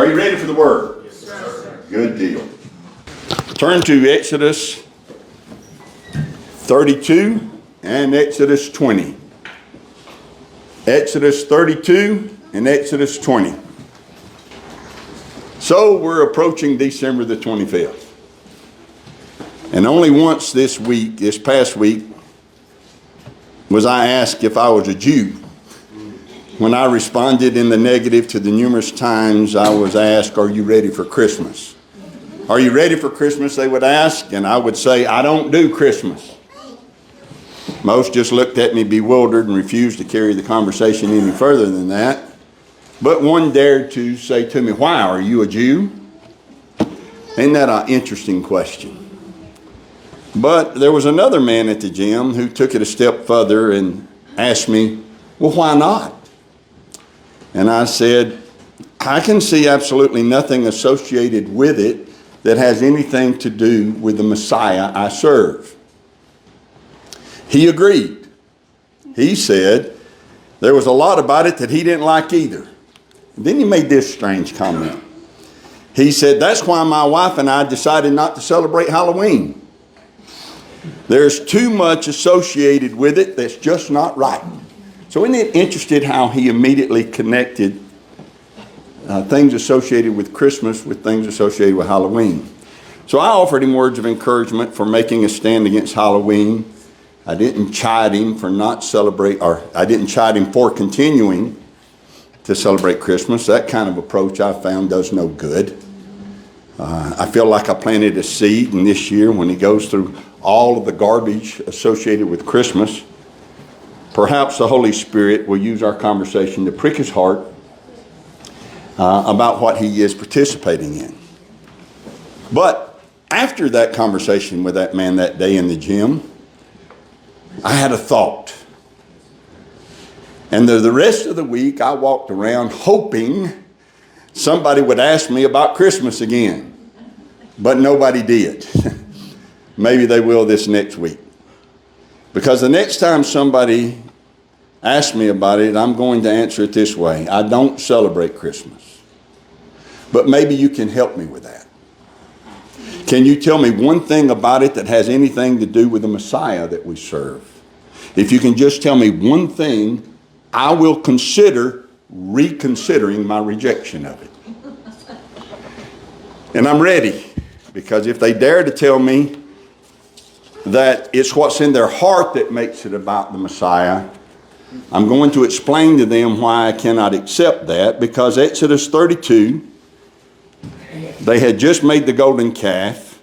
Are you ready for the word? Yes, sir. Good deal. Turn to Exodus 32 and Exodus 20. Exodus 32 and Exodus 20. So we're approaching December the 25th. And only once this past week, was I asked if I was a Jew. When I responded in the negative to the numerous times I was asked, are you ready for Christmas? Are you ready for Christmas, they would ask, and I would say, I don't do Christmas. Most just looked at me bewildered and refused to carry the conversation any further than that. But one dared to say to me, why, are you a Jew? Ain't that an interesting question? But there was another man at the gym who took it a step further and asked me, well, why not? And I said, I can see absolutely nothing associated with it that has anything to do with the Messiah I serve. He agreed. He said there was a lot about it that he didn't like either. And then he made this strange comment. He said, that's why my wife and I decided not to celebrate Halloween. There's too much associated with it that's just not right. So isn't it interesting how he immediately connected things associated with Christmas with things associated with Halloween? So I offered him words of encouragement for making a stand against Halloween. I didn't chide him for I didn't chide him for continuing to celebrate Christmas. That kind of approach I found does no good. I feel like I planted a seed, and this year when he goes through all of the garbage associated with Christmas, perhaps the Holy Spirit will use our conversation to prick his heart about what he is participating in. But after that conversation with that man that day in the gym, I had a thought. And the rest of the week, I walked around hoping somebody would ask me about Christmas again. But nobody did. Maybe they will this next week. Because the next time somebody asks me about it, I'm going to answer it this way. I don't celebrate Christmas. But maybe you can help me with that. Can you tell me one thing about it that has anything to do with the Messiah that we serve? If you can just tell me one thing, I will consider reconsidering my rejection of it. And I'm ready, because if they dare to tell me that it's what's in their heart that makes it about the Messiah, I'm going to explain to them why I cannot accept that, because Exodus 32, they had just made the golden calf.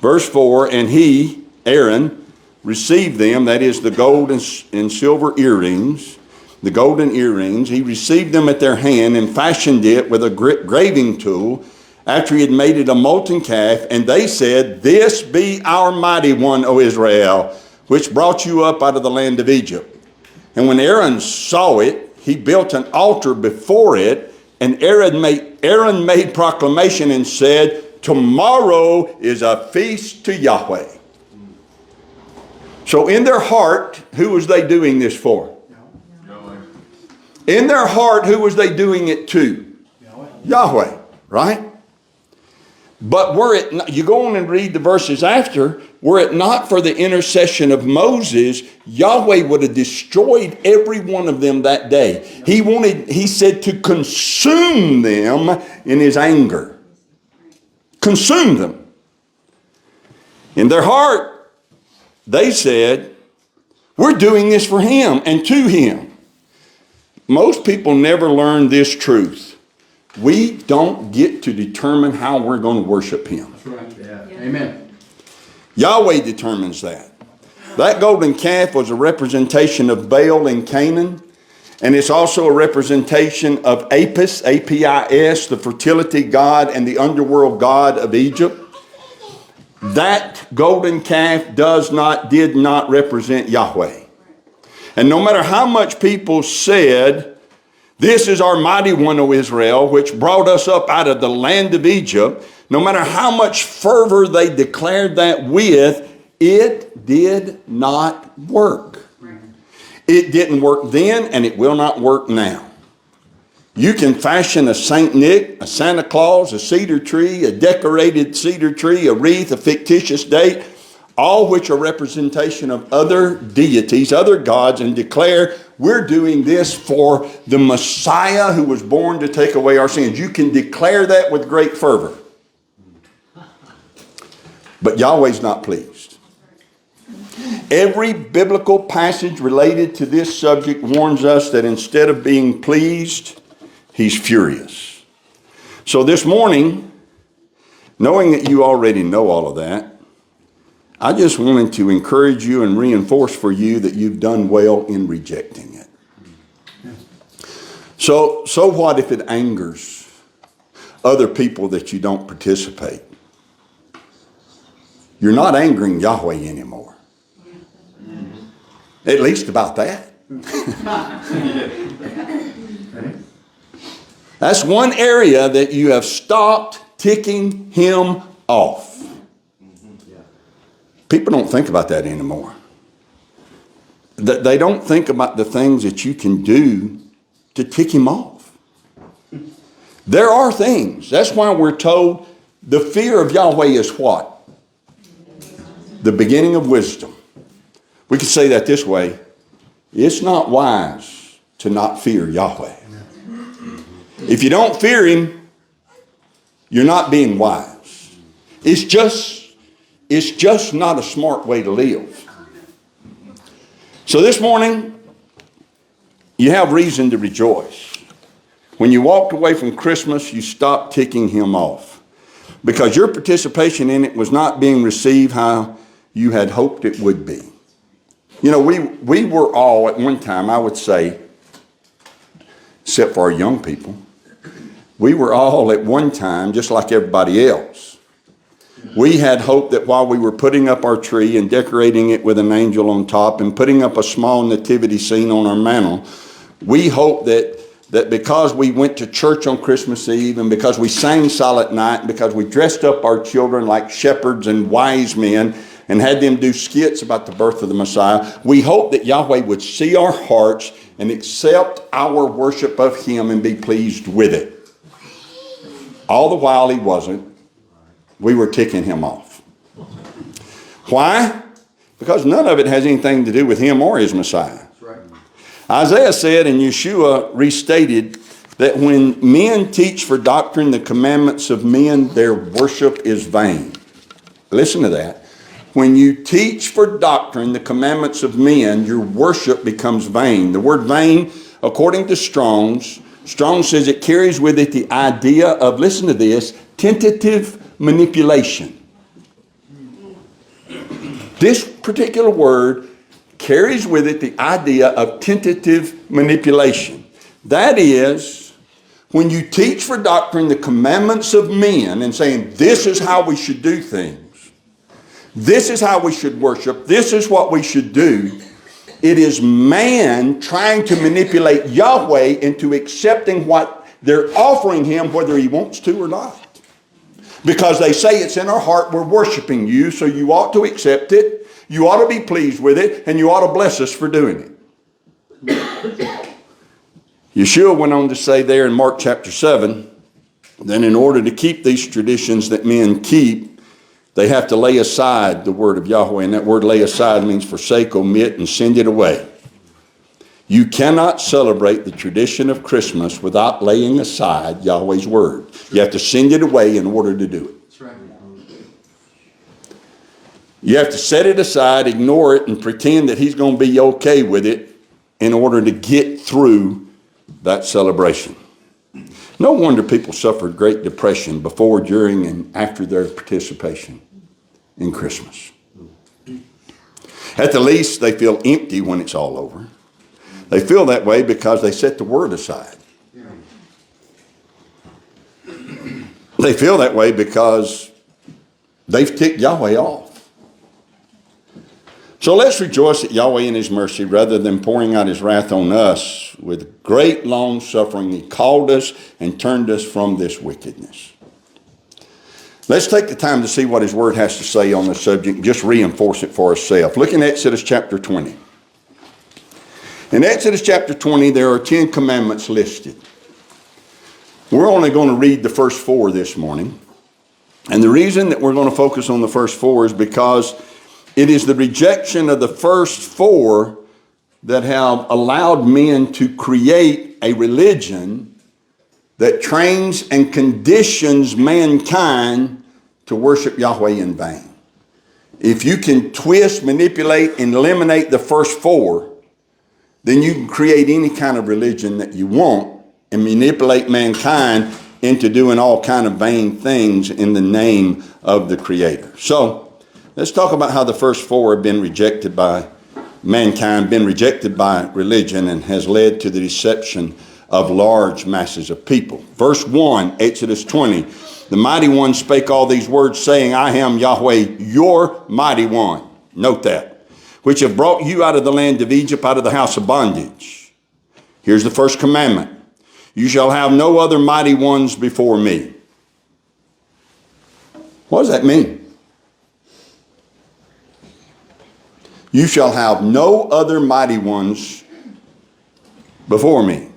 Verse 4, and he, Aaron, received them, that is the gold and silver earrings, the golden earrings. He received them at their hand and fashioned it with a graving tool after he had made it a molten calf. And they said, this be our mighty one, O Israel, which brought you up out of the land of Egypt. And when Aaron saw it, he built an altar before it. And Aaron made proclamation and said, tomorrow is a feast to Yahweh. So in their heart, who was they doing this for? Yahweh. In their heart, who was they doing it to? Yahweh, right? But were it not, you go on and read the verses after, were it not for the intercession of Moses, Yahweh would have destroyed every one of them that day. He said to consume them in his anger. Consume them. In their heart, they said, we're doing this for him and to him. Most people never learn this truth. We don't get to determine how we're going to worship him. That's right. Yeah. Amen. Yahweh determines that. That golden calf was a representation of Baal in Canaan. And it's also a representation of Apis, A-P-I-S, the fertility god and the underworld god of Egypt. That golden calf did not represent Yahweh. And no matter how much people said, this is our mighty one, O Israel, which brought us up out of the land of Egypt, no matter how much fervor they declared that with, it did not work. It didn't work then, and it will not work now. You can fashion a Saint Nick, a Santa Claus, a cedar tree, a decorated cedar tree, a wreath, a fictitious date, all which are representation of other deities, other gods, and declare we're doing this for the Messiah who was born to take away our sins. You can declare that with great fervor. But Yahweh's not pleased. Every biblical passage related to this subject warns us that instead of being pleased, He's furious. So this morning, knowing that you already know all of that, I just wanted to encourage you and reinforce for you that you've done well in rejecting it. So what if it angers other people that you don't participate? You're not angering Yahweh anymore. At least about that. That's one area that you have stopped ticking Him off. People don't think about that anymore. They don't think about the things that you can do to tick Him off. There are things. That's why we're told the fear of Yahweh is what? The beginning of wisdom. We could say that this way. It's not wise to not fear Yahweh. If you don't fear Him, you're not being wise. It's just not a smart way to live. So this morning, you have reason to rejoice. When you walked away from Christmas, you stopped ticking Him off. Because your participation in it was not being received how you had hoped it would be. You know, we were all at one time, I would say, except for our young people, we were all at one time just like everybody else. We had hoped that while we were putting up our tree and decorating it with an angel on top and putting up a small nativity scene on our mantle, we hoped that because we went to church on Christmas Eve and because we sang Silent Night and because we dressed up our children like shepherds and wise men and had them do skits about the birth of the Messiah, we hoped that Yahweh would see our hearts and accept our worship of Him and be pleased with it. All the while He wasn't. We were ticking Him off. Why? Because none of it has anything to do with Him or His Messiah. That's right. Isaiah said, and Yeshua restated, that when men teach for doctrine the commandments of men, their worship is vain. Listen to that. When you teach for doctrine the commandments of men, your worship becomes vain. The word vain, according to Strong's says it carries with it the idea of, listen to this, tentative manipulation. This particular word carries with it the idea of tentative manipulation. That is, when you teach for doctrine the commandments of men and saying this is how we should do things, this is how we should worship, this is what we should do, it is man trying to manipulate Yahweh into accepting what they're offering Him whether He wants to or not. Because they say it's in our heart, we're worshiping You, so You ought to accept it, You ought to be pleased with it, and You ought to bless us for doing it. Yeshua went on to say there in Mark chapter 7, that in order to keep these traditions that men keep, they have to lay aside the word of Yahweh. And that word lay aside means forsake, omit, and send it away. You cannot celebrate the tradition of Christmas without laying aside Yahweh's word. You have to send it away in order to do it. That's right. You have to set it aside, ignore it, and pretend that He's going to be okay with it in order to get through that celebration. No wonder people suffered great depression before, during, and after their participation in Christmas. At the least, they feel empty when it's all over. They feel that way because they set the word aside. They feel that way because they've ticked Yahweh off. So let's rejoice at Yahweh in His mercy rather than pouring out His wrath on us. With great long suffering, He called us and turned us from this wickedness. Let's take the time to see what His word has to say on the subject and just reinforce it for ourselves. Look in Exodus chapter 20. In Exodus chapter 20, there are 10 commandments listed. We're only going to read the first 4 this morning. And the reason that we're going to focus on the first 4 is because it is the rejection of the first 4 that have allowed men to create a religion that trains and conditions mankind to worship Yahweh in vain. If you can twist, manipulate, and eliminate the first 4, then you can create any kind of religion that you want and manipulate mankind into doing all kind of vain things in the name of the Creator. So let's talk about how the first 4 have been rejected by mankind, been rejected by religion, and has led to the deception of large masses of people. Verse 1, Exodus 20. The mighty one spake all these words, saying, I am Yahweh, your mighty one. Note that. Which have brought you out of the land of Egypt, out of the house of bondage. Here's the first commandment. You shall have no other mighty ones before me. What does that mean? You shall have no other mighty ones before me.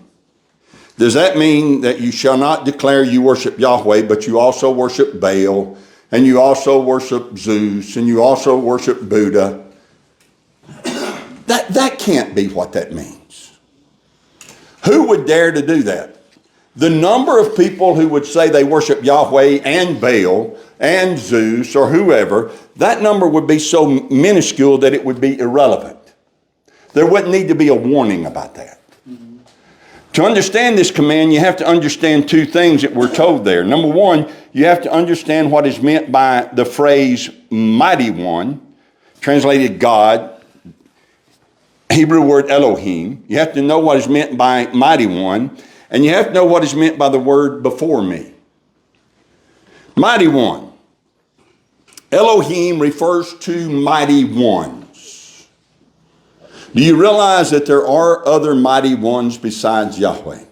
Does that mean that you shall not declare you worship Yahweh, but you also worship Baal, and you also worship Zeus, and you also worship Buddha? That can't be what that means. Who would dare to do that? The number of people who would say they worship Yahweh and Baal and Zeus or whoever, that number would be so minuscule that it would be irrelevant. There wouldn't need to be a warning about that. To understand this command, you have to understand 2 things that we're told there. Number 1, you have to understand what is meant by the phrase mighty one, translated God, Hebrew word Elohim. You have to know what is meant by mighty one, and you have to know what is meant by the word before me. Mighty one. Elohim refers to mighty ones. Do you realize that there are other mighty ones besides Yahweh?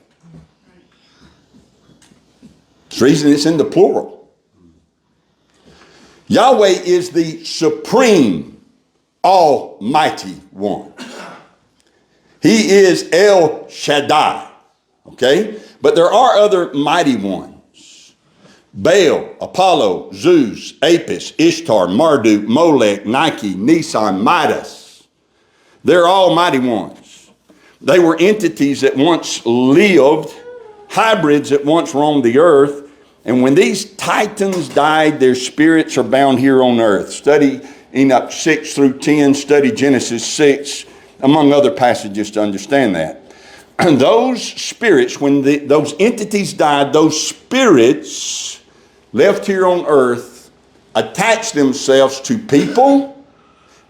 That's the reason it's in the plural. Yahweh is the supreme, almighty one. He is El Shaddai. Okay? But there are other mighty ones. Baal, Apollo, Zeus, Apis, Ishtar, Marduk, Molech, Nike, Nisan, Midas. They're all mighty ones. They were entities that once lived, hybrids that once roamed the earth. And when these titans died, their spirits are bound here on earth. Study Enoch 6 through 10, study Genesis 6, among other passages to understand that. And those spirits, when those entities died, those spirits left here on earth attached themselves to people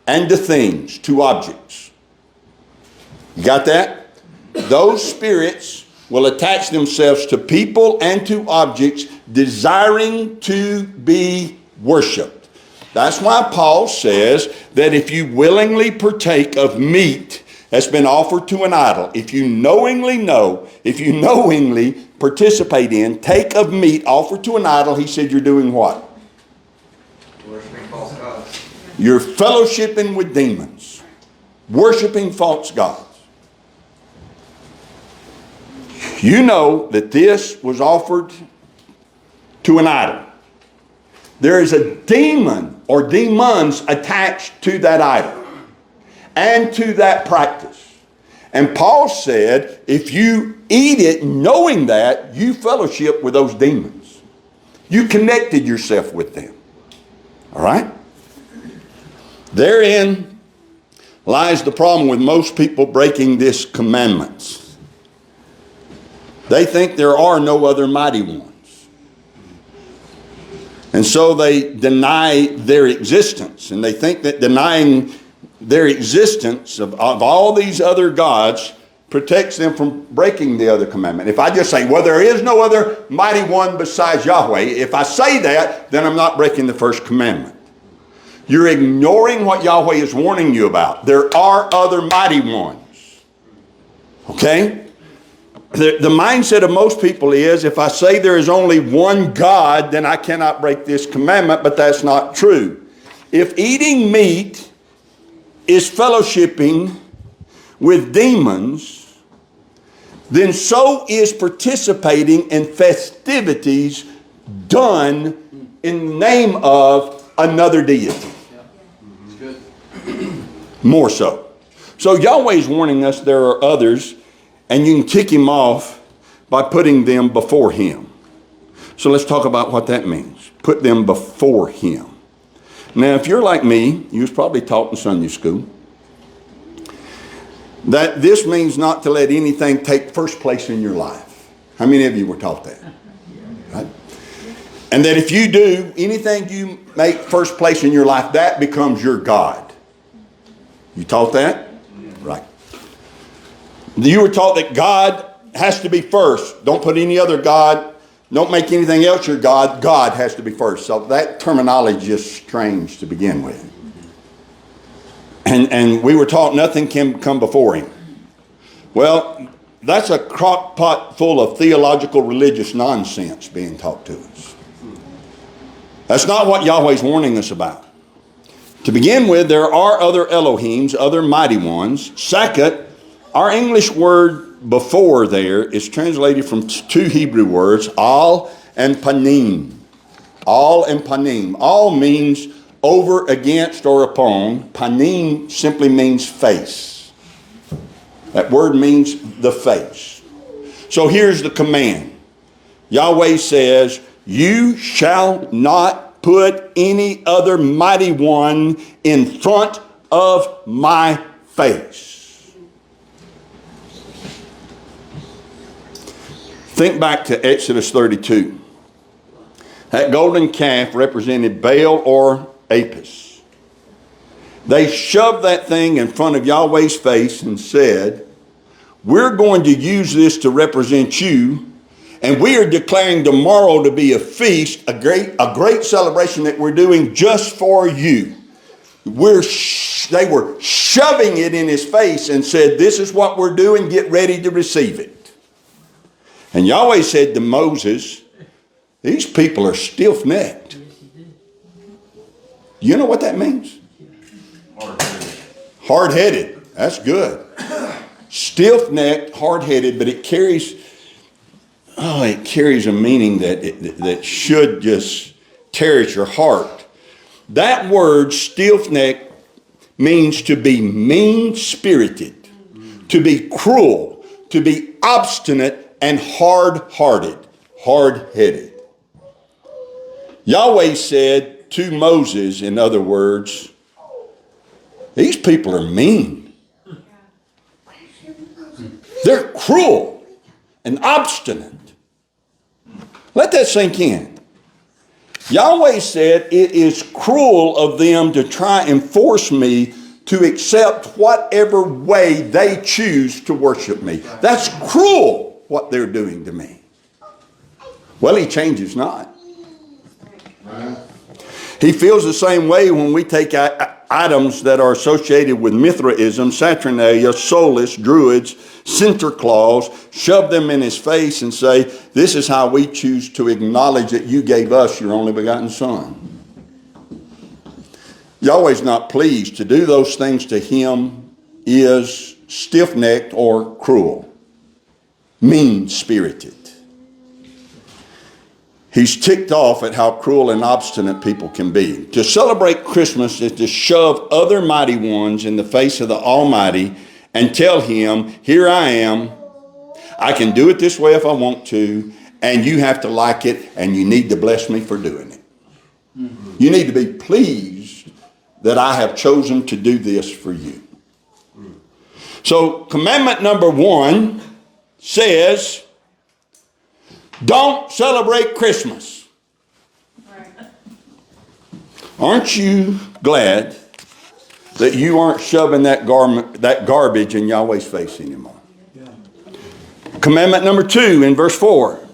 and to things, to objects. You got that? Those spirits will attach themselves to people and to objects desiring to be worshiped. That's why Paul says that if you willingly partake of meat that's been offered to an idol, if you knowingly participate in, take of meat offered to an idol, he said you're doing what? Worshiping false gods. You're fellowshipping with demons, worshiping false gods. You know that this was offered to an idol. There is a demon or demons attached to that idol and to that practice. And Paul said, if you eat it knowing that, you fellowship with those demons. You connected yourself with them. All right? Therein lies the problem with most people breaking this commandments. They think there are no other mighty ones. And so they deny their existence. And they think that denying their existence of all these other gods protects them from breaking the other commandment. If I just say, well, there is no other mighty one besides Yahweh, if I say that, then I'm not breaking the first commandment. You're ignoring what Yahweh is warning you about. There are other mighty ones. Okay? The mindset of most people is, if I say there is only one God, then I cannot break this commandment, but that's not true. If eating meat is fellowshipping with demons, then so is participating in festivities done in the name of another deity. More so. So Yahweh's warning us there are others, and you can tick him off by putting them before him. So let's talk about what that means. Put them before him. Now, if you're like me, you was probably taught in Sunday school that this means not to let anything take first place in your life. How many of you were taught that? Right? And that if you do anything you make first place in your life, that becomes your God. You taught that? Right. You were taught that God has to be first. Don't put any other God. Don't make anything else your God. God has to be first. So that terminology is strange to begin with. And we were taught nothing can come before him. Well, that's a crock pot full of theological religious nonsense being taught to us. That's not what Yahweh's warning us about. To begin with, there are other Elohims, other mighty ones. Second, our English word before there is translated from two Hebrew words, al and panim. Al and panim. Al means over, against, or upon. Panim simply means face. That word means the face. So here's the command. Yahweh says, you shall not put any other mighty one in front of my face. Think back to Exodus 32. That golden calf represented Baal or Apis. They shoved that thing in front of Yahweh's face and said, we're going to use this to represent you, and we are declaring tomorrow to be a feast, a great celebration that we're doing just for you. They were shoving it in his face and said, this is what we're doing, get ready to receive it. And Yahweh said to Moses, these people are stiff-necked. You know what that means? Hard-headed. Hard-headed. That's good. Stiff-necked, hard-headed, but it carries a meaning that should just tear at your heart. That word, stiff-necked, means to be mean-spirited, to be cruel, to be obstinate, and hard-hearted, hard-headed. Yahweh said to Moses, in other words, these people are mean. They're cruel and obstinate. Let that sink in. Yahweh said it is cruel of them to try and force me to accept whatever way they choose to worship me. That's cruel what they're doing to me. Well, he changes not. He feels the same way when we take items that are associated with Mithraism, Saturnalia, Solus, Druids, Center Clause, shove them in his face and say, this is how we choose to acknowledge that you gave us your only begotten Son. Yahweh's not pleased. To do those things to him is stiff-necked or cruel, mean-spirited. He's ticked off at how cruel and obstinate people can be. To celebrate Christmas is to shove other mighty ones in the face of the Almighty and tell him, here I am. I can do it this way if I want to, and you have to like it, and you need to bless me for doing it. Mm-hmm. You need to be pleased that I have chosen to do this for you. Mm-hmm. So commandment number 1 says, don't celebrate Christmas. Right. Aren't you glad that you aren't shoving that garbage in Yahweh's face anymore? Yeah. Commandment number 2 in verse 4.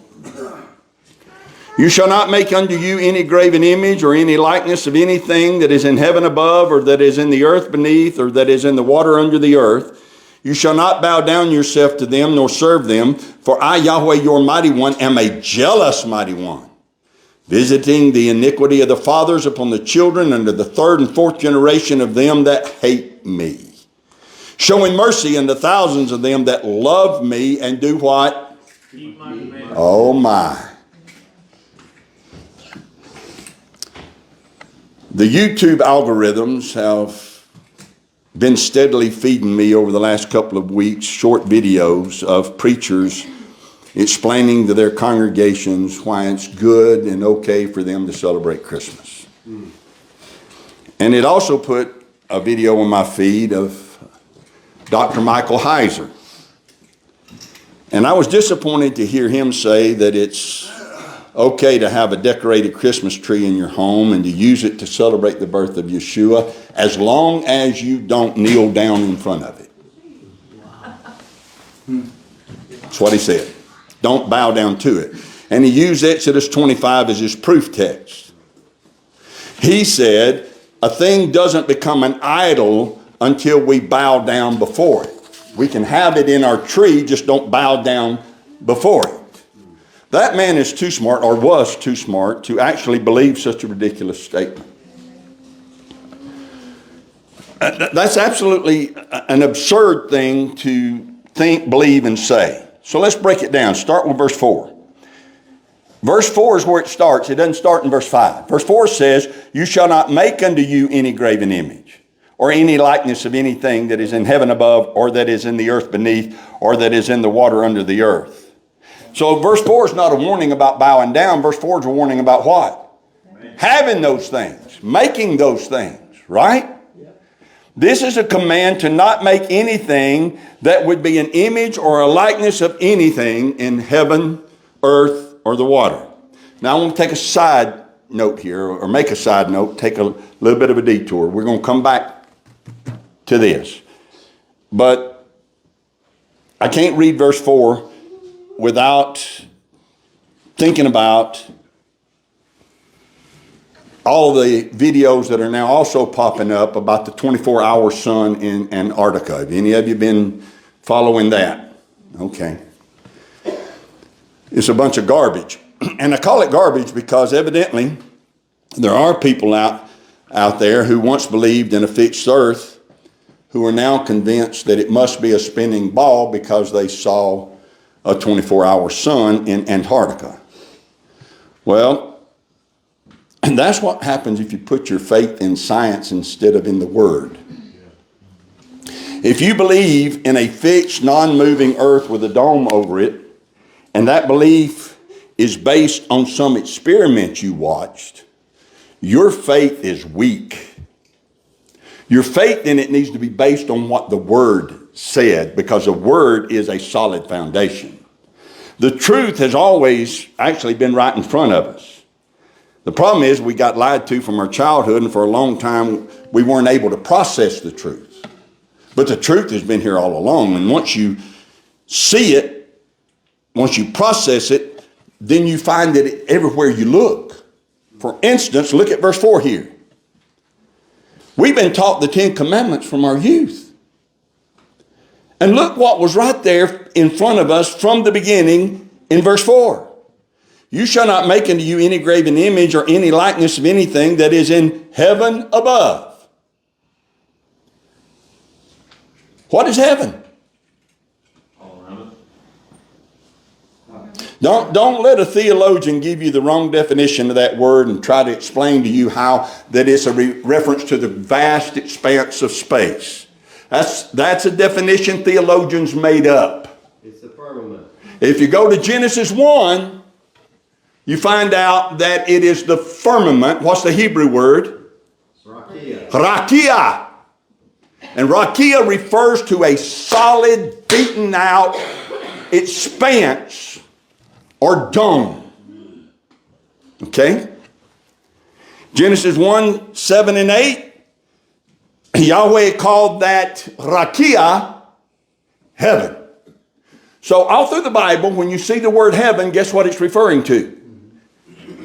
You shall not make unto you any graven image or any likeness of anything that is in heaven above, or that is in the earth beneath, or that is in the water under the earth. You shall not bow down yourself to them, nor serve them. For I, Yahweh, your mighty one, am a jealous mighty one, visiting the iniquity of the fathers upon the children unto the 3rd and 4th generation of them that hate me. showing mercy unto thousands of them that love me and do what? Keep my commandments. Oh my. The YouTube algorithms have been steadily feeding me over the last couple of weeks short videos of preachers explaining to their congregations why it's good and okay for them to celebrate Christmas. And it also put a video on my feed of Dr. Michael Heiser. And I was disappointed to hear him say that it's okay to have a decorated Christmas tree in your home and to use it to celebrate the birth of Yeshua as long as you don't kneel down in front of it. That's what he said. Don't bow down to it. And he used Exodus 25 as his proof text. He said, a thing doesn't become an idol until we bow down before it. We can have it in our tree, just don't bow down before it. That man is too smart, or was too smart, to actually believe such a ridiculous statement. That's absolutely an absurd thing to think, believe, and say. So let's break it down. Start with verse 4. Verse 4 is where it starts. It doesn't start in verse 5. Verse 4 says, you shall not make unto you any graven image, or any likeness of anything that is in heaven above, or that is in the earth beneath, or that is in the water under the earth. So verse 4 is not a warning about bowing down. Verse 4 is a warning about what? Having those things, making those things, right? This is a command to not make anything that would be an image or a likeness of anything in heaven, earth, or the water. Now I want to take a side note here, or make a side note, take a little bit of a detour. We're going to come back to this. But I can't read verse 4 without thinking about all the videos that are now also popping up about the 24-hour sun in Antarctica. Have any of you been following that? Okay. It's a bunch of garbage. And I call it garbage because evidently there are people out there who once believed in a fixed earth who are now convinced that it must be a spinning ball because they saw a 24-hour sun in Antarctica. Well, and that's what happens if you put your faith in science instead of in the Word. If you believe in a fixed, non-moving earth with a dome over it, and that belief is based on some experiment you watched, your faith is weak. Your faith in it needs to be based on what the Word said, because the Word is a solid foundation. The truth has always actually been right in front of us. The problem is we got lied to from our childhood, and for a long time we weren't able to process the truth. But the truth has been here all along, and once you see it, once you process it, then you find it everywhere you look. For instance, look at verse 4 here. We've been taught the 10 commandments from our youth. And look what was right there in front of us from the beginning in verse 4. You shall not make unto you any graven image or any likeness of anything that is in heaven above. What is heaven? All around it. Don't let a theologian give you the wrong definition of that word and try to explain to you how that it's a reference to the vast expanse of space. That's a definition theologians made up. It's the firmament. If you go to Genesis 1, you find out that it is the firmament. What's the Hebrew word? Rakia. Rakia. And rakia refers to a solid, beaten out expanse or dome. Okay? Genesis 1, 7 and 8. Yahweh called that rakia heaven. So all through the Bible, when you see the word heaven, guess what it's referring to?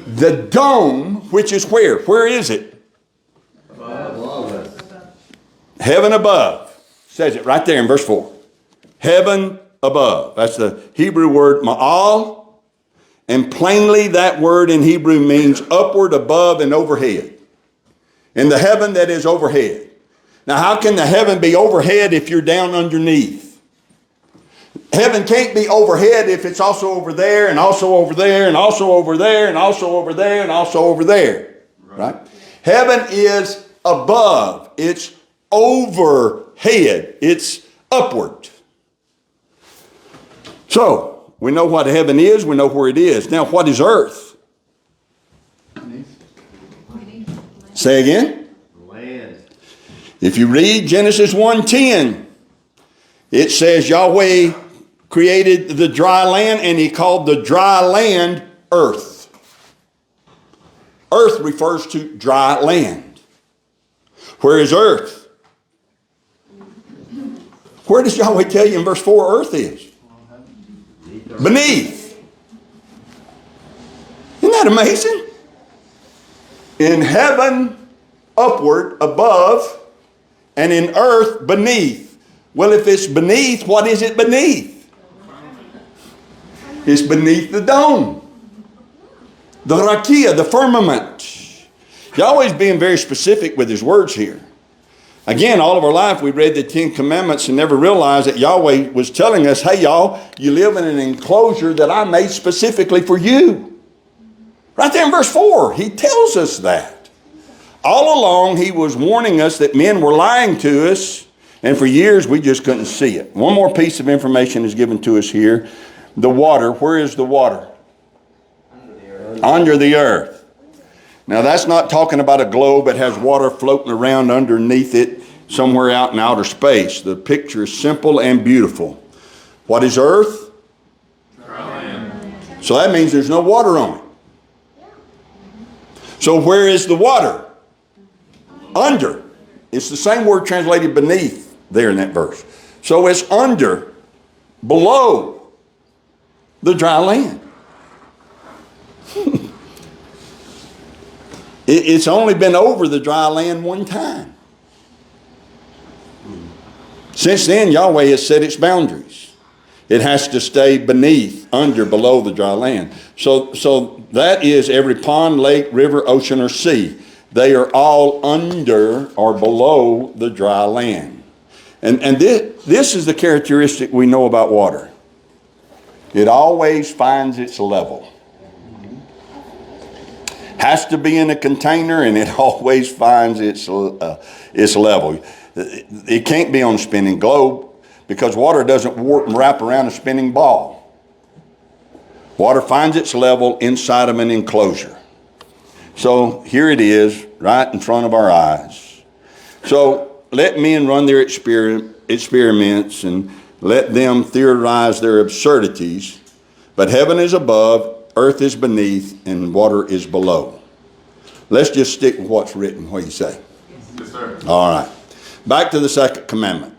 The dome, which is where? Where is it? Above. Heaven above. Says it right there in verse 4. Heaven above. That's the Hebrew word ma'al. And plainly that word in Hebrew means upward, above, and overhead. In the heaven that is overhead. Now, how can the heaven be overhead if you're down underneath? Heaven can't be overhead if it's also over there and also over there and also over there and also over there and also over there. Right? Heaven is above. It's overhead. It's upward. So, we know what heaven is. We know where it is. Now, what is earth? Say again? Land. If you read Genesis 1:10, it says Yahweh created the dry land and he called the dry land earth. Earth refers to dry land. Where is earth? Where does Yahweh tell you in verse 4 earth is? Beneath. Isn't that amazing? In heaven, upward, above, and in earth, beneath. Well, if it's beneath, what is it beneath? It's beneath the dome. The rakia, the firmament. Yahweh's being very specific with his words here. Again, all of our life we read the 10 commandments and never realized that Yahweh was telling us, hey y'all, you live in an enclosure that I made specifically for you. Right there in verse 4, he tells us that. All along he was warning us that men were lying to us, and for years we just couldn't see it. One more piece of information is given to us here. The water, where is the water? Under the earth. Now that's not talking about a globe that has water floating around underneath it somewhere out in outer space. The picture is simple and beautiful. What is earth? Dry land. So that means there's no water on it. So where is the water? Under. It's the same word translated beneath there in that verse. So it's under, below the dry land. It's only been over the dry land one time. Since then, Yahweh has set its boundaries. It has to stay beneath, under, below the dry land. So that is every pond, lake, river, ocean, or sea. They are all under or below the dry land. And this is the characteristic we know about water. It always finds its level. Has to be in a container, and it always finds its level. It can't be on a spinning globe because water doesn't warp and wrap around a spinning ball. Water finds its level inside of an enclosure. So here it is, right in front of our eyes. So let men run their experiments and let them theorize their absurdities. But heaven is above, earth is beneath, and water is below. Let's just stick with what's written. What do you say? Yes, sir. All right. Back to the second commandment.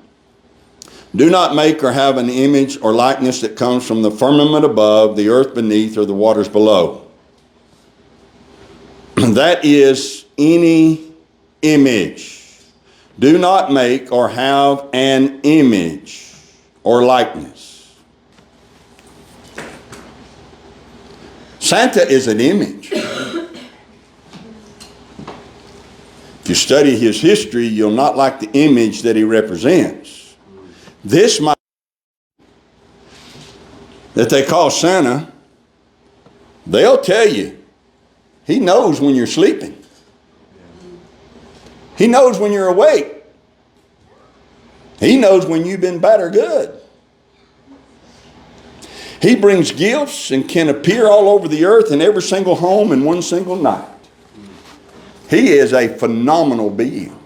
Do not make or have an image or likeness that comes from the firmament above, the earth beneath, or the waters below. That is any image. Do not make or have an image or likeness. Santa is an image. If you study his history, you'll not like the image that he represents. This might that they call Santa, they'll tell you, he knows when you're sleeping. He knows when you're awake. He knows when you've been bad or good. He brings gifts and can appear all over the earth in every single home in one single night. He is a phenomenal being.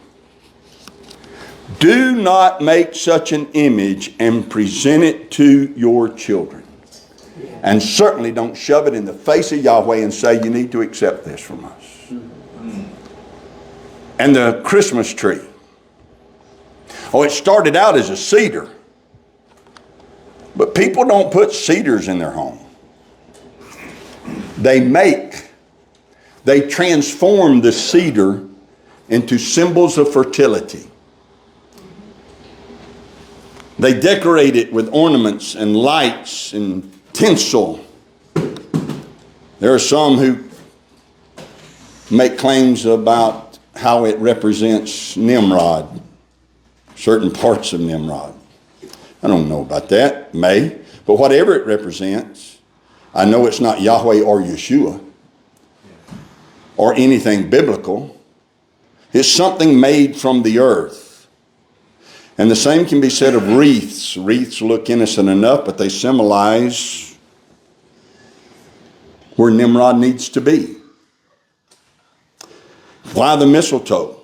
Do not make such an image and present it to your children. And certainly don't shove it in the face of Yahweh and say you need to accept this from us. And the Christmas tree. Oh, it started out as a cedar. But people don't put cedars in their home. They transform the cedar into symbols of fertility. They decorate it with ornaments and lights and tinsel. There are some who make claims about how it represents Nimrod. certain parts of Nimrod. I don't know about that, may, but whatever it represents, I know it's not Yahweh or Yeshua or anything biblical. It's something made from the earth. And the same can be said of wreaths. Wreaths look innocent enough, but they symbolize where Nimrod needs to be. Why the mistletoe?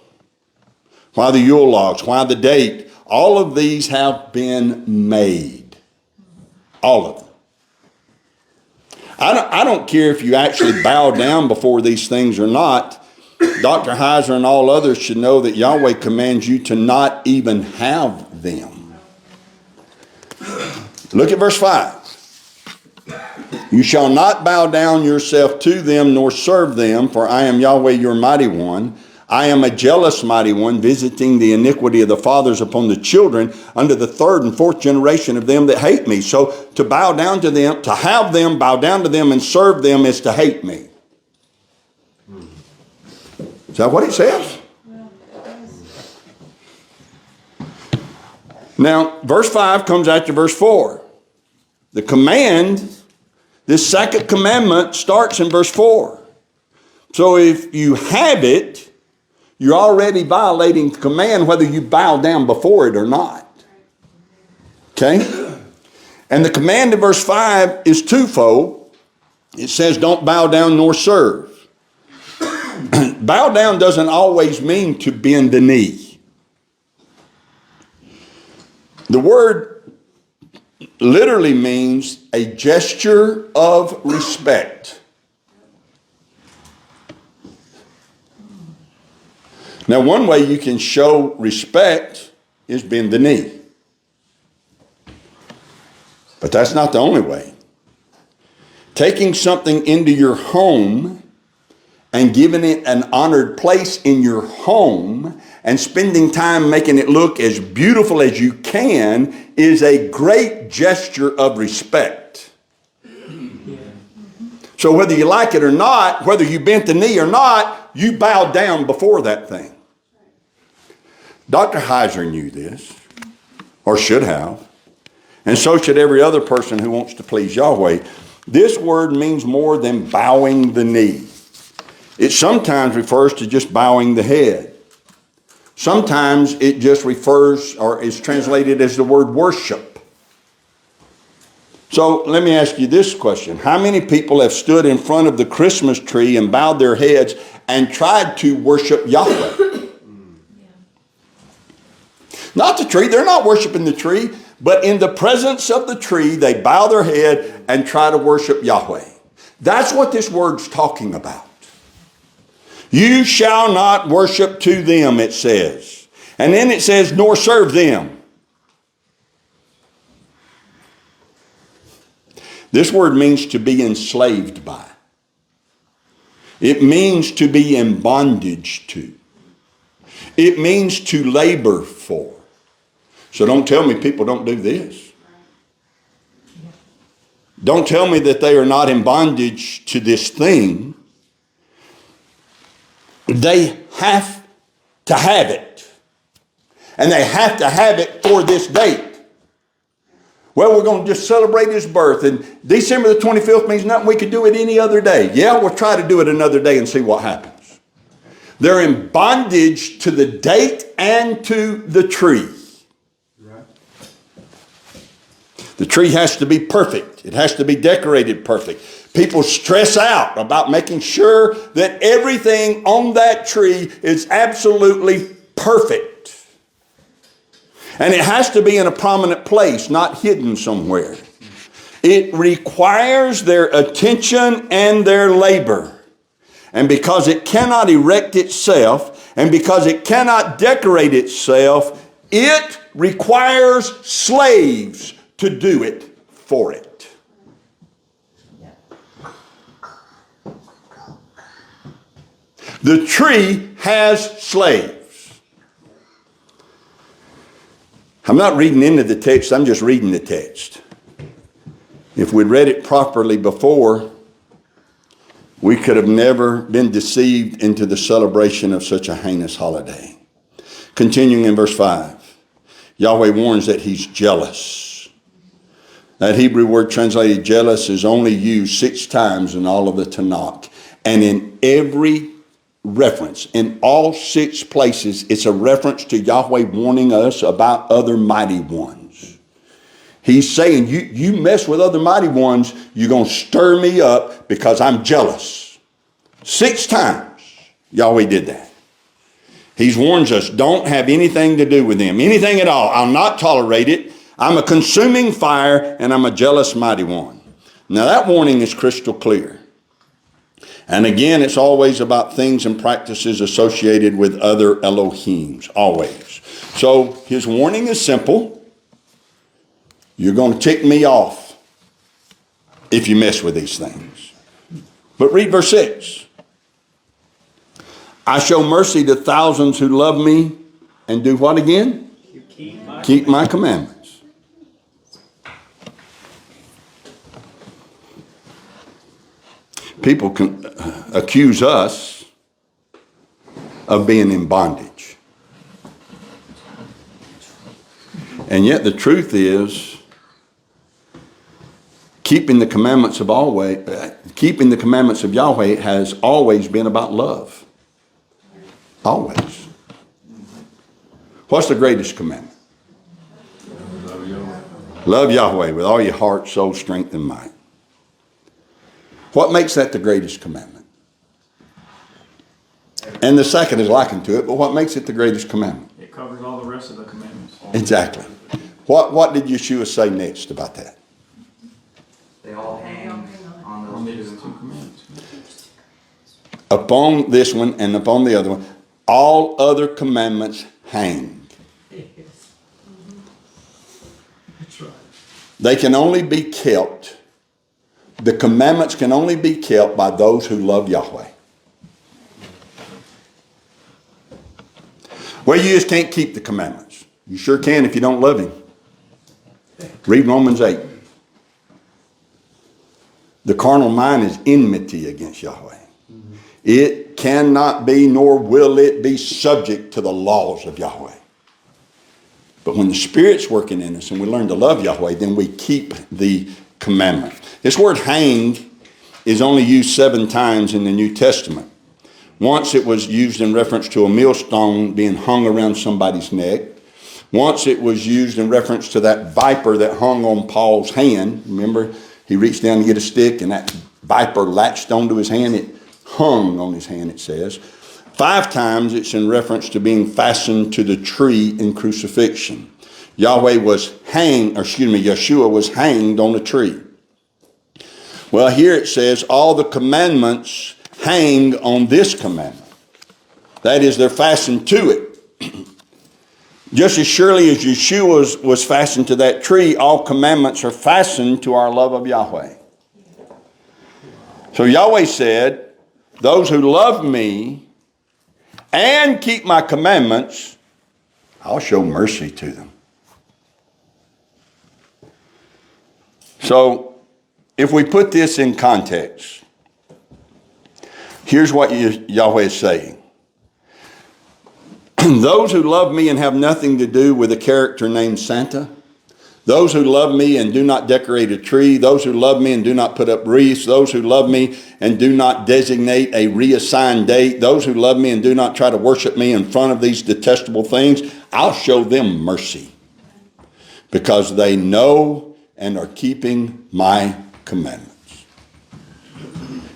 Why the Yule logs? Why the date? All of these have been made. All of them. I don't care if you actually bow down before these things or not. Dr. Heiser and all others should know that Yahweh commands you to not even have them. Look at verse 5. You shall not bow down yourself to them nor serve them, for I am Yahweh your mighty one. I am a jealous mighty one, visiting the iniquity of the fathers upon the children unto the third and fourth generation of them that hate me. So to bow down to them, to have them bow down to them and serve them is to hate me. Is that what it says? Now, verse 5 comes after verse 4. The command, this second commandment, starts in verse 4. So if you have it, you're already violating the command whether you bow down before it or not. Okay? And the command in verse 5 is twofold. It says don't bow down nor serve. Bow down doesn't always mean to bend the knee. The word literally means a gesture of respect. Now, one way you can show respect is bend the knee. But that's not the only way. Taking something into your home and giving it an honored place in your home and spending time making it look as beautiful as you can is a great gesture of respect. So whether you like it or not, whether you bent the knee or not, you bow down before that thing. Dr. Heiser knew this, or should have, and so should every other person who wants to please Yahweh. This word means more than bowing the knee. It sometimes refers to just bowing the head. Sometimes it just refers or is translated as the word worship. So let me ask you this question. How many people have stood in front of the Christmas tree and bowed their heads and tried to worship Yahweh? Not the tree. They're not worshiping the tree. But in the presence of the tree, they bow their head and try to worship Yahweh. That's what this word's talking about. You shall not worship to them, it says. And then it says, nor serve them. This word means to be enslaved by. It means to be in bondage to. It means to labor for. So don't tell me people don't do this. Don't tell me that they are not in bondage to this thing. They have to have it. And they have to have it for this date. Well, we're going to just celebrate his birth. And December the 25th means nothing. We could do it any other day. Yeah, we'll try to do it another day and see what happens. They're in bondage to the date and to the tree. The tree has to be perfect. It has to be decorated perfect. People stress out about making sure that everything on that tree is absolutely perfect. And it has to be in a prominent place, not hidden somewhere. It requires their attention and their labor. And because it cannot erect itself, and because it cannot decorate itself, it requires slaves to do it for it. The tree has slaves. I'm not reading into the text, I'm just reading the text. If we'd read it properly before, we could have never been deceived into the celebration of such a heinous holiday. Continuing in verse 5. Yahweh warns that he's jealous. That Hebrew word translated jealous is only used 6 times in all of the Tanakh. And in every reference, in all 6 places, it's a reference to Yahweh warning us about other mighty ones. He's saying, you mess with other mighty ones, you're going to stir me up because I'm jealous. 6 times Yahweh did that. He warns us, don't have anything to do with them, anything at all. I'll not tolerate it. I'm a consuming fire and I'm a jealous mighty one. Now that warning is crystal clear. And again, it's always about things and practices associated with other Elohims, always. So his warning is simple. You're going to tick me off if you mess with these things. But read verse 6. I show mercy to thousands who love me and do what again? Keep my commandments. People can accuse us of being in bondage. And yet the truth is, keeping the commandments of Yahweh has always been about love. Always. What's the greatest commandment? Love Yahweh with all your heart, soul, strength, and might. What makes that the greatest commandment? And the second is likened to it, but what makes it the greatest commandment? It covers all the rest of the commandments. Exactly. What did Yeshua say next about that? They all hang on those two commandments. Upon this one and upon the other one, all other commandments hang. That's right. They can only be kept. The commandments can only be kept by those who love Yahweh. Well, you just can't keep the commandments. You sure can if you don't love him. Read Romans 8. The carnal mind is enmity against Yahweh. It cannot be, nor will it be subject to the laws of Yahweh. But when the Spirit's working in us and we learn to love Yahweh, then we keep the commandment. This word hang is only used 7 times in the New Testament. Once it was used in reference to a millstone being hung around somebody's neck. Once it was used in reference to that viper that hung on Paul's hand. Remember, he reached down to get a stick and that viper latched onto his hand. It hung on his hand, it says. 5 times it's in reference to being fastened to the tree in crucifixion. Yeshua was hanged on a tree. Well, here it says all the commandments hang on this commandment. That is, they're fastened to it. Just as surely as Yeshua was fastened to that tree, all commandments are fastened to our love of Yahweh. So Yahweh said, those who love me and keep my commandments, I'll show mercy to them. So, if we put this in context, here's what Yahweh is saying. Those who love me and have nothing to do with a character named Santa, those who love me and do not decorate a tree, those who love me and do not put up wreaths, those who love me and do not designate a reassigned date, those who love me and do not try to worship me in front of these detestable things, I'll show them mercy because they know and are keeping my commandments.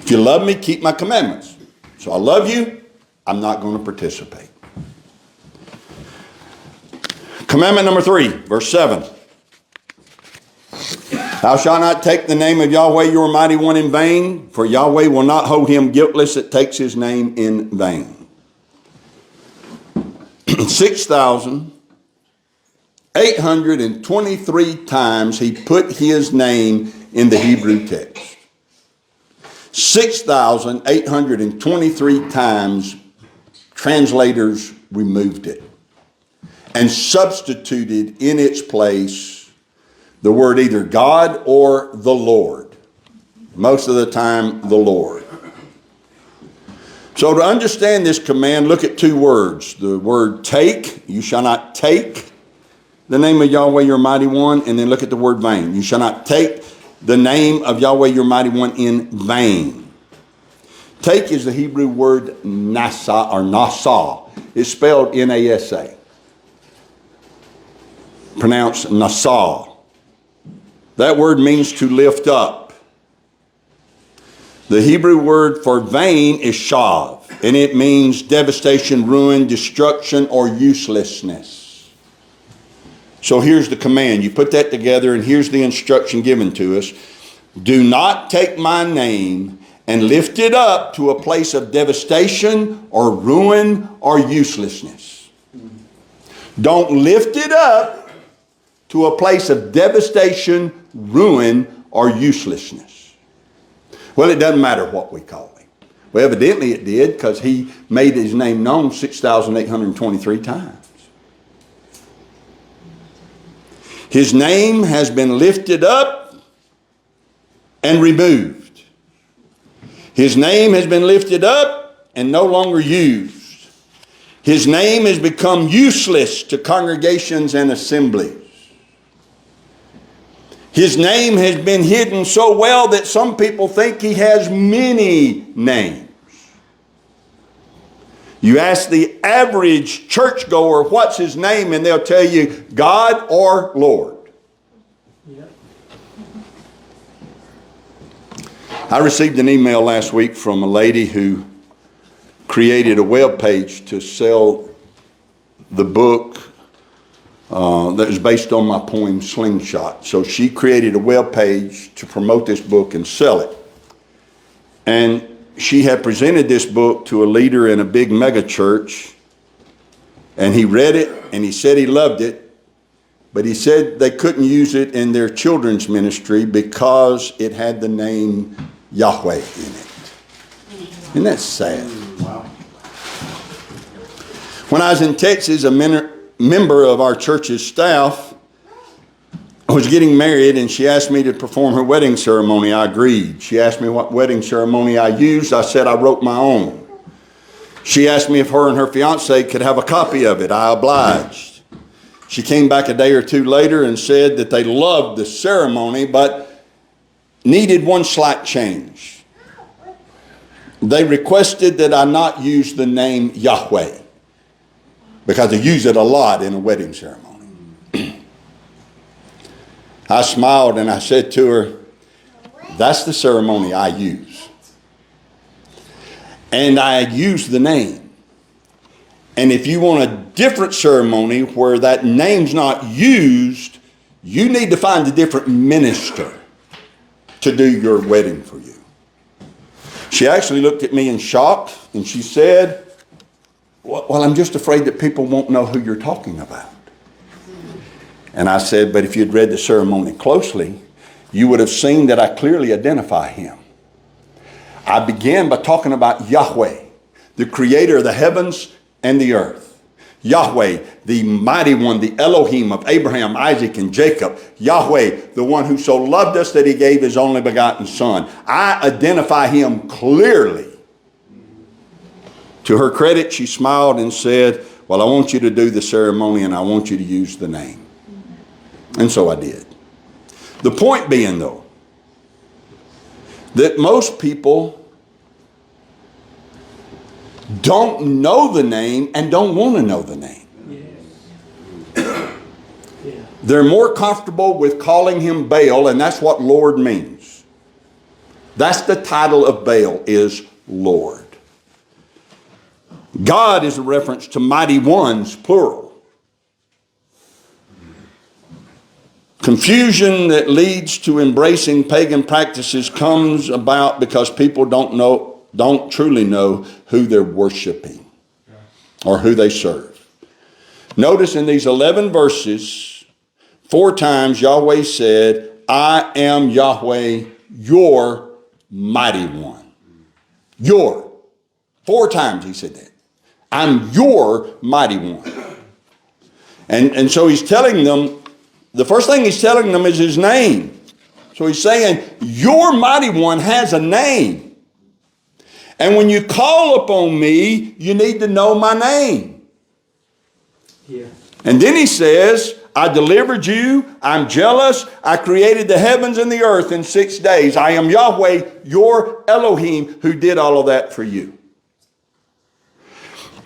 If you love me, keep my commandments. So I love you, I'm not going to participate. Commandment number 3, verse 7. Thou shalt not take the name of Yahweh your mighty one in vain, for Yahweh will not hold him guiltless that takes his name in vain. 6,823 times he put his name in the Hebrew text. 6,823 times translators removed it and substituted in its place the word either God or the Lord. Most of the time, the Lord. So to understand this command, look at 2 words. The word take, you shall not take, the name of Yahweh your mighty one, and then look at the word vain. You shall not take the name of Yahweh your mighty one in vain. Take is the Hebrew word nasa or nasa. It's spelled N-A-S-A. Pronounced nasa. That word means to lift up. The Hebrew word for vain is shav, and it means devastation, ruin, destruction, or uselessness. So here's the command. You put that together, and here's the instruction given to us. Do not take my name and lift it up to a place of devastation or ruin or uselessness. Don't lift it up to a place of devastation, ruin, or uselessness. Well, it doesn't matter what we call him. Well, evidently it did, because he made his name known 6,823 times. His name has been lifted up and removed. His name has been lifted up and no longer used. His name has become useless to congregations and assemblies. His name has been hidden so well that some people think he has many names. You ask the average churchgoer what's his name, and they'll tell you God or Lord. Yep. I received an email last week from a lady who created a web page to sell the book that is based on my poem Slingshot. So she created a web page to promote this book and sell it. And she had presented this book to a leader in a big mega church, and he read it and he said he loved it, but he said they couldn't use it in their children's ministry because it had the name Yahweh in it. Isn't that sad? When I was in Texas, a member of our church's staff was getting married, and she asked me to perform her wedding ceremony. I agreed. She asked me what wedding ceremony I used. I said I wrote my own. She asked me if her and her fiance could have a copy of it. I obliged. She came back a day or two later and said that they loved the ceremony but needed one slight change. They requested that I not use the name Yahweh, because they use it a lot in a wedding ceremony. I smiled and I said to her, that's the ceremony I use. And I use the name. And if you want a different ceremony where that name's not used, you need to find a different minister to do your wedding for you. She actually looked at me in shock, and she said, well, I'm just afraid that people won't know who you're talking about. And I said, but if you'd read the ceremony closely, you would have seen that I clearly identify him. I began by talking about Yahweh, the creator of the heavens and the earth. Yahweh, the mighty one, the Elohim of Abraham, Isaac, and Jacob. Yahweh, the one who so loved us that he gave his only begotten son. I identify him clearly. To her credit, she smiled and said, well, I want you to do the ceremony and I want you to use the name. And so I did. The point being, though, that most people don't know the name and don't want to know the name. They're more comfortable with calling him Baal, and that's what Lord means. That's the title of Baal, is Lord. God is a reference to mighty ones, plural. Confusion that leads to embracing pagan practices comes about because people don't truly know who they're worshiping or who they serve. Notice in these 11 verses, 4 times Yahweh said, I am Yahweh, your mighty one. Your. 4 times he said that. I'm your mighty one. And so he's telling them, the first thing he's telling them is his name. So he's saying, your mighty one has a name. And when you call upon me, you need to know my name. Yeah. And then he says, I delivered you. I'm jealous. I created the heavens and the earth in 6 days. I am Yahweh, your Elohim, who did all of that for you.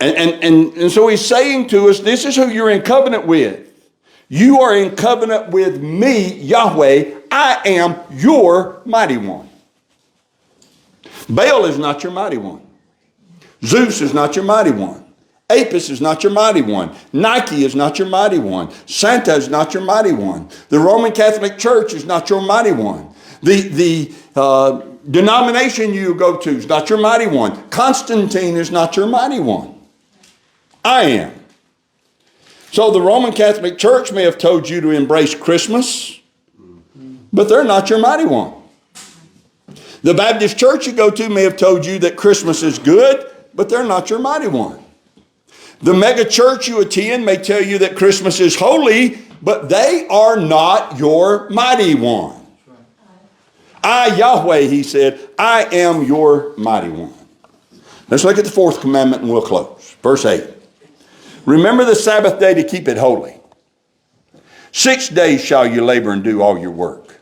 And so he's saying to us, this is who you're in covenant with. You are in covenant with me, Yahweh. I am your mighty one. Baal is not your mighty one. Zeus is not your mighty one. Apis is not your mighty one. Nike is not your mighty one. Santa is not your mighty one. The Roman Catholic Church is not your mighty one. The denomination you go to is not your mighty one. Constantine is not your mighty one. I am. So the Roman Catholic Church may have told you to embrace Christmas, but they're not your mighty one. The Baptist church you go to may have told you that Christmas is good, but they're not your mighty one. The mega church you attend may tell you that Christmas is holy, but they are not your mighty one. I, Yahweh, he said, I am your mighty one. Let's look at the fourth commandment and we'll close. Verse 8. Remember the Sabbath day to keep it holy. 6 days shall you labor and do all your work.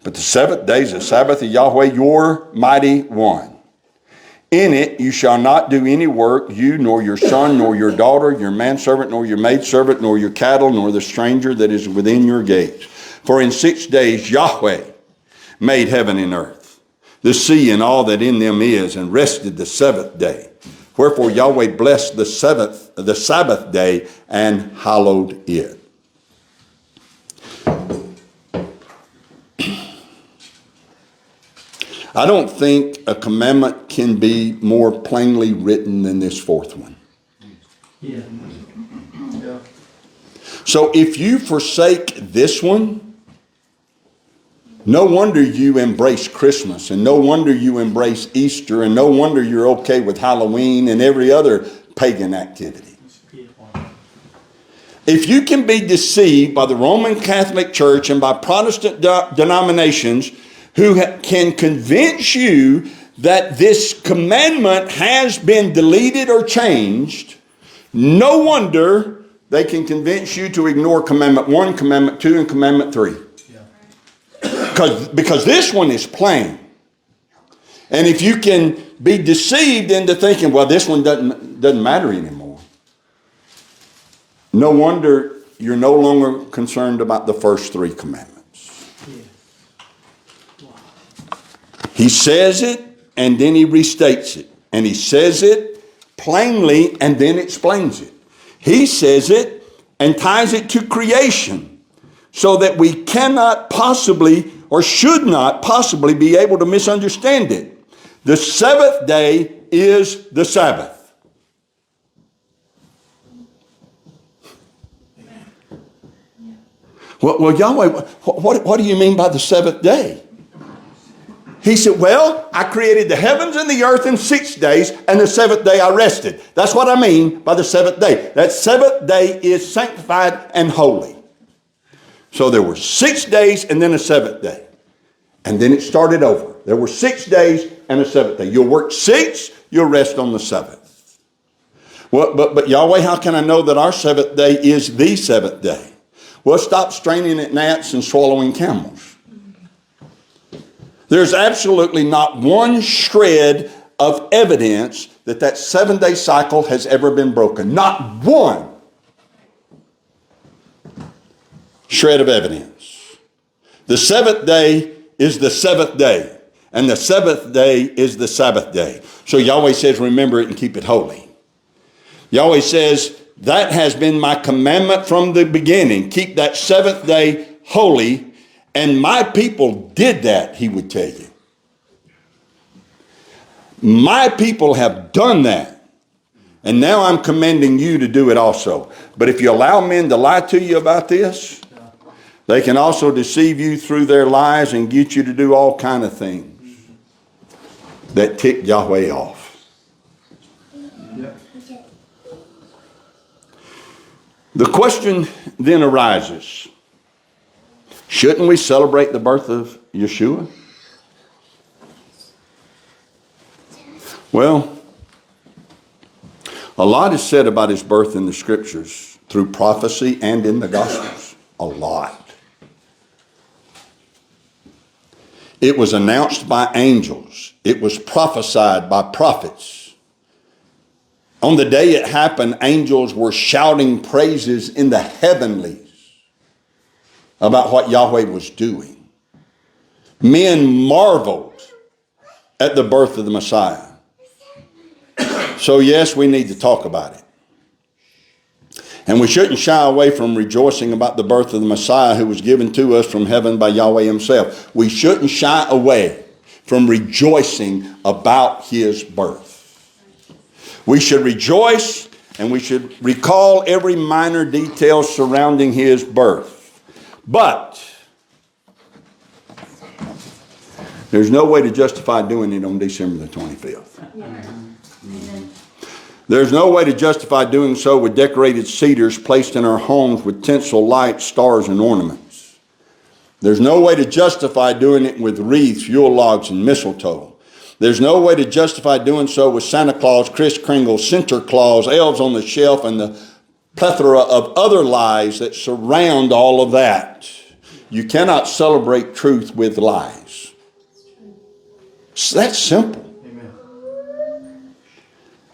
But the seventh day is the Sabbath of Yahweh, your mighty one. In it you shall not do any work, you, nor your son, nor your daughter, your manservant, nor your maidservant, nor your cattle, nor the stranger that is within your gates. For in 6 days Yahweh made heaven and earth, the sea and all that in them is, and rested the seventh day. Wherefore Yahweh blessed the Sabbath day and hallowed it. I don't think a commandment can be more plainly written than this fourth one. Yeah. So if you forsake this one, no wonder you embrace Christmas, and no wonder you embrace Easter, and no wonder you're okay with Halloween and every other pagan activity. If you can be deceived by the Roman Catholic Church and by Protestant denominations who can convince you that this commandment has been deleted or changed, no wonder they can convince you to ignore commandment 1, commandment 2, and commandment 3. Because this one is plain. And if you can be deceived into thinking, well, this one doesn't matter anymore, no wonder you're no longer concerned about the first 3 commandments. He says it, and then he restates it. And he says it plainly, and then explains it. He says it and ties it to creation, so that we cannot possibly or should not possibly be able to misunderstand it. The seventh day is the Sabbath. Well, Yahweh, what do you mean by the seventh day? He said, well, I created the heavens and the earth in 6 days, and the seventh day I rested. That's what I mean by the seventh day. That seventh day is sanctified and holy. So there were 6 days and then a seventh day. And then it started over. There were 6 days and a seventh day. You'll work 6, you'll rest on the seventh. Well, but Yahweh, how can I know that our seventh day is the seventh day? Well, stop straining at gnats and swallowing camels. There's absolutely not one shred of evidence that 7-day cycle has ever been broken. Not one shred of evidence. The seventh day is the seventh day, and the seventh day is the Sabbath day. So Yahweh says, remember it and keep it holy. Yahweh says, that has been my commandment from the beginning. Keep that seventh day holy, and my people did that, he would tell you. My people have done that, and now I'm commanding you to do it also. But if you allow men to lie to you about this, they can also deceive you through their lies and get you to do all kind of things that tick Yahweh off. The question then arises, shouldn't we celebrate the birth of Yeshua? Well, a lot is said about his birth in the scriptures through prophecy and in the Gospels. a lot. It was announced by angels. It was prophesied by prophets. On the day it happened, angels were shouting praises in the heavenlies about what Yahweh was doing. Men marveled at the birth of the Messiah. So yes, we need to talk about it. And we shouldn't shy away from rejoicing about the birth of the Messiah who was given to us from heaven by Yahweh himself. We shouldn't shy away from rejoicing about his birth. We should rejoice and we should recall every minor detail surrounding his birth. But there's no way to justify doing it on December the 25th. There's no way to justify doing so with decorated cedars placed in our homes with tinsel lights, stars, and ornaments. There's no way to justify doing it with wreaths, Yule logs, and mistletoe. There's no way to justify doing so with Santa Claus, Kris Kringle, Santa Claus, elves on the shelf, and the plethora of other lies that surround all of that. You cannot celebrate truth with lies. That's simple.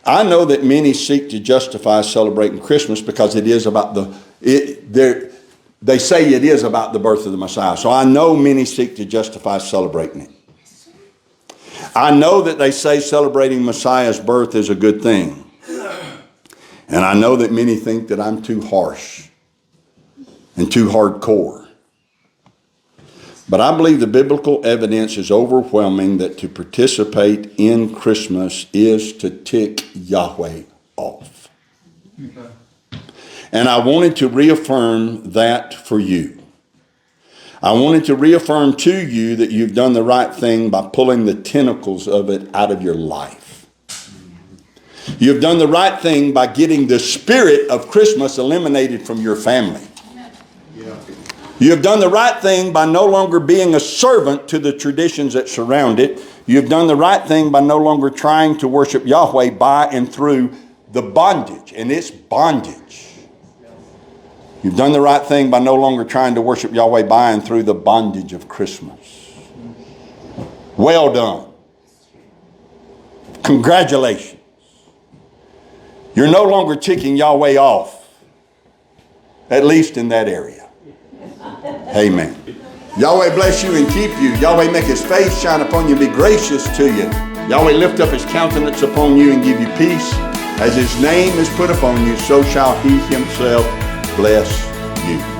I know that many seek to justify celebrating Christmas because it is about they say it is about the birth of the Messiah. So I know many seek to justify celebrating it. I know that they say celebrating Messiah's birth is a good thing. And I know that many think that I'm too harsh and too hardcore. But I believe the biblical evidence is overwhelming that to participate in Christmas is to tick Yahweh off. And I wanted to reaffirm that for you. I wanted to reaffirm to you that you've done the right thing by pulling the tentacles of it out of your life. You've done the right thing by getting the spirit of Christmas eliminated from your family. You have done the right thing by no longer being a servant to the traditions that surround it. You've done the right thing by no longer trying to worship Yahweh by and through the bondage. And it's bondage. You've done the right thing by no longer trying to worship Yahweh by and through the bondage of Christmas. Well done. Congratulations. You're no longer ticking Yahweh off, at least in that area. Amen. Yahweh bless you and keep you. Yahweh make his face shine upon you and be gracious to you. Yahweh lift up his countenance upon you and give you peace. As his name is put upon you, so shall he himself bless you.